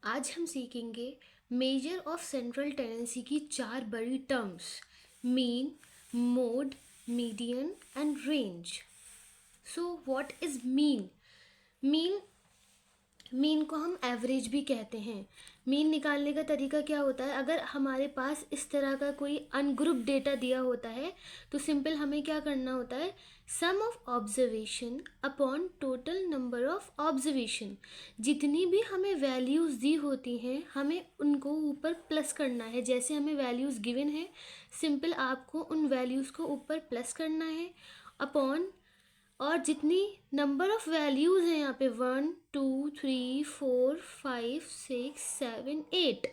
आज हम सीखेंगे मेजर ऑफ सेंट्रल टेंडेंसी की 4 बड़ी terms: mean, mode, median and range. So what is mean? Mean mean को हम एवरेज भी कहते हैं। मीन निकालने का तरीका क्या होता है? अगर हमारे पास इस तरह का कोई अनग्रुप डेटा दिया होता है तो सिंपल हमें क्या करना होता है, sum of observation upon total number of observation. जितनी भी हमें वैल्यूज़ दी होती हैं हमें उनको ऊपर प्लस करना है। जैसे हमें वैल्यूज़ गिवन है, सिंपल आपको उन वैल्यूज़ को ऊपर प्लस करना है अपॉन, और जितनी नंबर ऑफ वैल्यूज़ हैं यहाँ पे 1 2 3 4 5 6 7 8,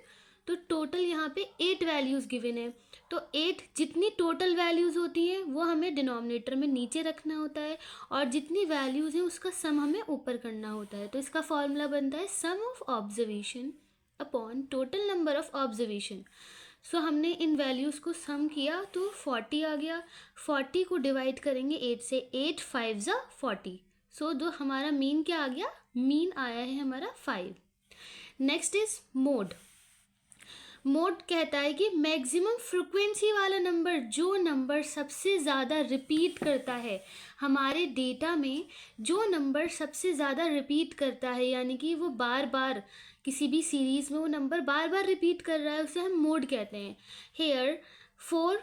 तो टोटल यहाँ पे 8 वैल्यूज़ गिवन है। तो 8 जितनी टोटल वैल्यूज़ होती हैं वो हमें डिनोमिनेटर में नीचे रखना होता है, और जितनी वैल्यूज़ हैं उसका सम हमें ऊपर करना होता है। तो इसका फॉर्मूला बनता है sum of observation upon total number of observation. So हमने इन वैल्यूज़ को सम किया तो 40 आ गया। 40 को डिवाइड करेंगे 8 से, 8 5 ज़ा 40। सो जो हमारा मीन क्या आ गया, मीन आया है हमारा 5। Next is mode. मोड कहता है कि मैक्सिमम फ्रिक्वेंसी वाला नंबर, जो नंबर सबसे ज़्यादा रिपीट करता है हमारे डेटा में, जो नंबर सबसे ज़्यादा रिपीट करता है, यानी कि वो बार बार किसी भी सीरीज़ में वो नंबर बार बार रिपीट कर रहा है, उसे हम मोड कहते हैं। हेयर 4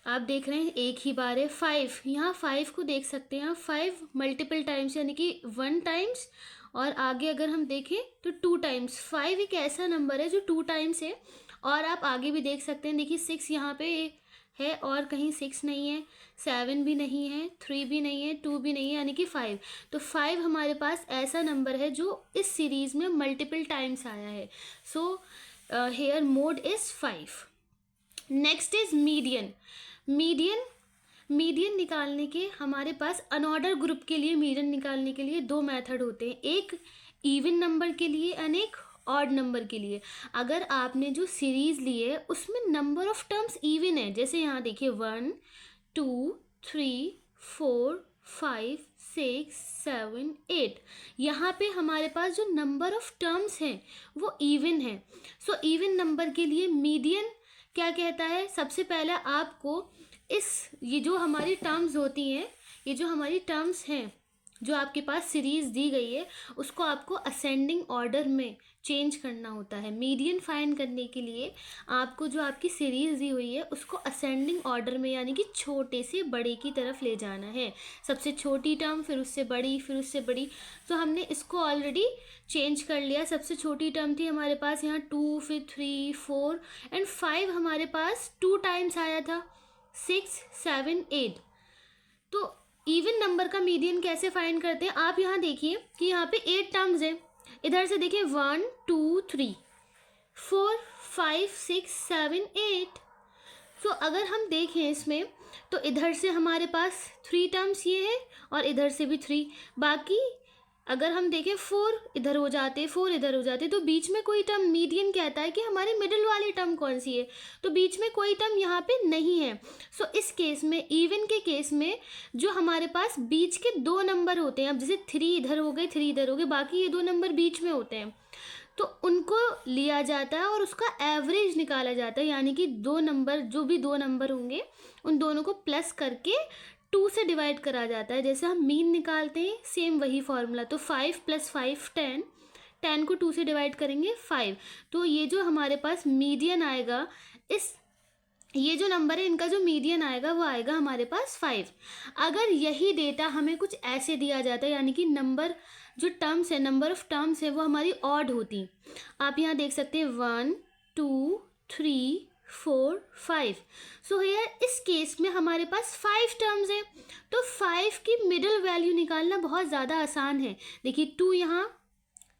आप देख रहे हैं एक ही बार है। 5, यहाँ 5 को देख सकते हैं आप, 5 मल्टीपल टाइम्स यानी कि 1 टाइम्स, और आगे अगर हम देखें तो 2 टाइम्स। 5 एक ऐसा नंबर है जो 2 टाइम्स है। और आप आगे भी देख सकते हैं, देखिए 6 यहाँ पे है और कहीं 6 नहीं है, 7 भी नहीं है, 3 भी नहीं है, 2 भी नहीं है, यानी कि 5। तो 5 हमारे पास ऐसा नंबर है जो इस सीरीज़ में मल्टीपल टाइम्स आया है। So here mode is 5। Next is median. Median निकालने के हमारे पास अनऑर्डर ग्रुप के लिए मीडियन निकालने के लिए 2 मेथड होते हैं, एक इवन नंबर के लिए एंड एक ऑड नंबर के लिए। अगर आपने जो सीरीज ली है उसमें नंबर ऑफ टर्म्स इवन है, जैसे यहाँ देखिए 1 2 3 4 5 6 7 8, यहाँ पे हमारे पास जो नंबर ऑफ टर्म्स हैं वो इवन है। सो इवन नंबर के लिए मीडियन क्या कहता है, सबसे पहले आपको ये जो हमारी टर्म्स होती हैं, ये जो हमारी टर्म्स हैं जो आपके पास सीरीज़ दी गई है, उसको आपको असेंडिंग ऑर्डर में चेंज करना होता है। मीडियन फाइंड करने के लिए आपको जो आपकी सीरीज़ दी हुई है उसको असेंडिंग ऑर्डर में, यानी कि छोटे से बड़े की तरफ ले जाना है। सबसे छोटी टर्म, फिर उससे बड़ी, फिर उससे बड़ी। तो हमने इसको ऑलरेडी चेंज कर लिया। सबसे छोटी टर्म थी हमारे पास यहाँ 2, फिर 3 4 एंड 5 हमारे पास 2 टाइम्स आया था, 6 7 8। तो इवन नंबर का मीडियन कैसे फाइंड करते हैं, आप यहाँ देखिए कि यहाँ पे 8 टर्म्स है। इधर से देखिए 1 2 3 4 5 6 7 8। तो अगर हम देखें इसमें तो इधर से हमारे पास 3 टर्म्स ये है और इधर से भी 3, बाकी अगर हम देखें 4 इधर हो जाते, 4 इधर हो जाते, तो बीच में कोई टर्म, मीडियन कहता है कि हमारी मिडिल वाली टर्म कौन सी है, तो बीच में कोई टर्म यहाँ पे नहीं है। सो इस केस में, इवन के केस में, जो हमारे पास बीच के 2 नंबर होते हैं, अब जैसे 3 इधर हो गए, 3 इधर हो गए, बाकी ये 2 नंबर बीच में होते हैं, तो उनको लिया जाता है और उसका एवरेज निकाला जाता है। यानी कि 2 नंबर, जो भी 2 नंबर होंगे उन दोनों को प्लस करके 2 से डिवाइड करा जाता है। जैसे हम मीन निकालते हैं, सेम वही फॉर्मूला। तो 5 + 5 10, 10 को 2 से डिवाइड करेंगे 5। तो ये जो हमारे पास मीडियन आएगा, ये जो नंबर है इनका जो मीडियन आएगा वो आएगा हमारे पास 5। अगर यही डेटा हमें कुछ ऐसे दिया जाता है, यानी कि नंबर जो टर्म्स है, नंबर ऑफ टर्म्स है वो हमारी ऑड होती, आप यहाँ देख सकते हैं 1 2 3 4 5। सो हियर इस केस में हमारे पास 5 टर्म्स है, तो 5 की मिडिल वैल्यू निकालना बहुत ज़्यादा आसान है। देखिए 2 यहाँ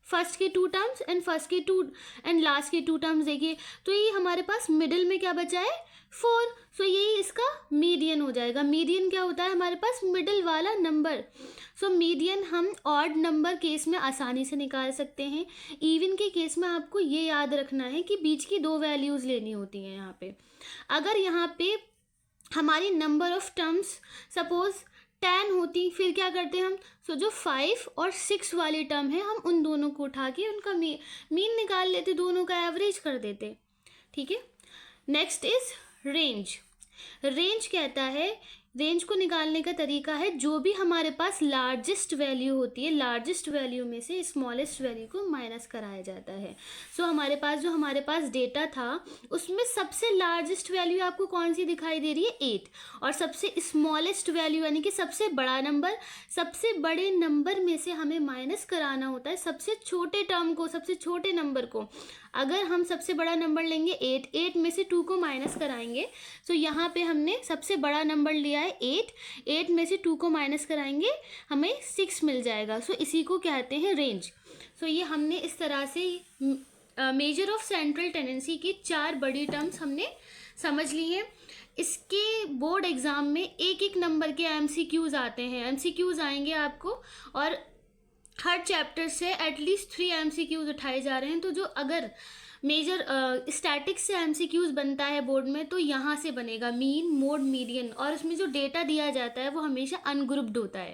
फर्स्ट के 2 टर्म्स एंड फर्स्ट के 2 एंड लास्ट के 2 टर्म्स देखिए, तो ये हमारे पास मिडिल में क्या बचा है, 4। सो यही इसका मीडियन हो जाएगा। मीडियन क्या होता है, हमारे पास मिडिल वाला नंबर। सो मीडियन हम ऑड नंबर केस में आसानी से निकाल सकते हैं। इवन के केस में आपको ये याद रखना है कि बीच की 2 वैल्यूज़ लेनी होती हैं यहाँ पे। अगर यहाँ पे हमारी नंबर ऑफ टर्म्स सपोज 10 होती, फिर क्या करते हम, सो जो 5 और 6 वाली टर्म है हम उन दोनों को उठा के उनका मीन निकाल लेते, दोनों का एवरेज कर देते। ठीक है। Next is range. रेंज कहता है, रेंज को निकालने का तरीका है जो भी हमारे पास लार्जेस्ट वैल्यू होती है, लार्जेस्ट वैल्यू में से स्मॉलेस्ट वैल्यू को माइनस कराया जाता है। सो हमारे पास डेटा था उसमें सबसे लार्जेस्ट वैल्यू आपको कौन सी दिखाई दे रही है, 8, और सबसे स्मॉलेस्ट वैल्यू यानी कि सबसे बड़ा नंबर, सबसे बड़े नंबर में से हमें माइनस कराना होता है सबसे छोटे टर्म को, सबसे छोटे नंबर को। अगर हम सबसे बड़ा नंबर लेंगे 8 में से 2 को माइनस कराएंगे, सो यहाँ पे हमने सबसे बड़ा नंबर लिया है 8 में से 2 को माइनस कराएंगे हमें 6 मिल जाएगा। सो इसी को कहते हैं रेंज। सो ये हमने इस तरह से मेजर ऑफ सेंट्रल टेंडेंसी की 4 बड़ी टर्म्स हमने समझ ली हैं। इसके बोर्ड एग्ज़ाम में एक एक नंबर के MCQs आते हैं, MCQs आएंगे आपको, और हर चैप्टर से एटलीस्ट 3 MCQs उठाए जा रहे हैं। तो जो अगर मेजर स्टैटिक्स से MCQs बनता है बोर्ड में, तो यहाँ से बनेगा मीन, मोड, मीडियन, और उसमें जो डेटा दिया जाता है वो हमेशा अनग्रुप्ड होता है।